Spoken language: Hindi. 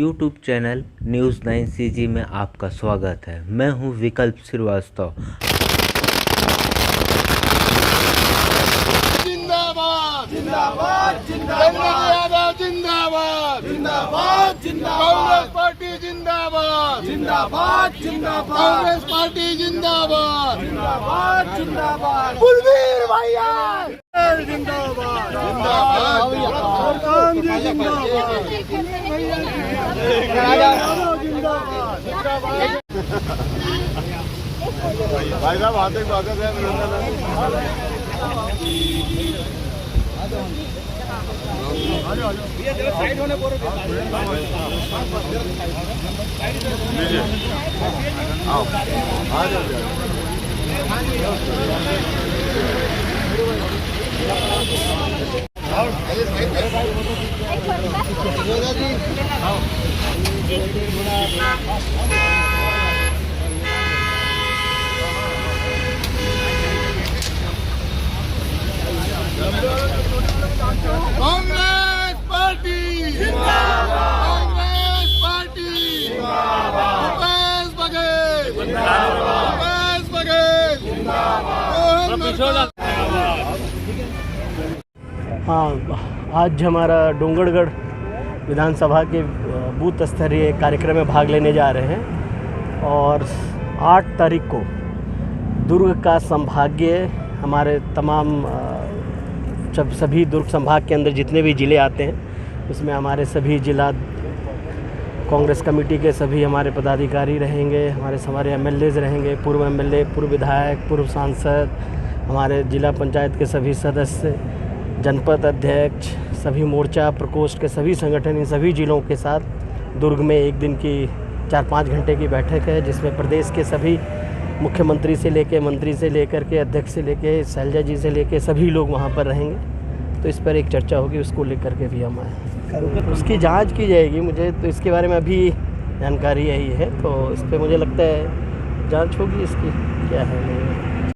यूट्यूब चैनल न्यूज़ 9 CG में आपका स्वागत है। मैं हूं विकल्प श्रीवास्तव। जिंदाबाद जिंदाबाद जिंदाबाद जिंदाबाद जिंदाबाद कांग्रेस पार्टी जिंदाबाद जिंदाबाद जिंदाबाद कांग्रेस पार्टी जिंदाबाद जिंदाबाद जिंदाबाद कुलवीर भैया जिंदाबाद जिंदाबाद भाई साहब हार्दिक स्वागत है। साइड होने बोलो आओ आ जाओ कांग्रेस पार्टी जिंदाबाद कांग्रेस पार्टी जिंदाबाद भूपेश बघेल जिंदाबाद भूपेश बघेल जिंदाबाद। हाँ, आज हमारा डोंगरगढ़ विधानसभा के बूथ स्तरीय कार्यक्रम में भाग लेने जा रहे हैं और 8 तारीख को दुर्ग का संभागीय हमारे तमाम सभी दुर्ग संभाग के अंदर जितने भी ज़िले आते हैं उसमें हमारे सभी जिला कांग्रेस कमेटी के सभी हमारे पदाधिकारी रहेंगे, हमारे MLAs रहेंगे, पूर्व MLA, पूर्व विधायक, पूर्व सांसद, हमारे जिला पंचायत के सभी सदस्य, जनपद अध्यक्ष, सभी मोर्चा प्रकोष्ठ के सभी संगठन, इन सभी ज़िलों के साथ दुर्ग में एक दिन की 4-5 घंटे की बैठक है जिसमें प्रदेश के सभी मुख्यमंत्री से लेके मंत्री से लेकर के अध्यक्ष से लेके शैलजा जी से लेके सभी लोग वहाँ पर रहेंगे। तो इस पर एक चर्चा होगी, उसको लेकर के भी हम आए। उसकी जांच की जाएगी। मुझे तो इसके बारे में अभी जानकारी यही है, तो इस पर मुझे लगता है जांच होगी इसकी क्या है।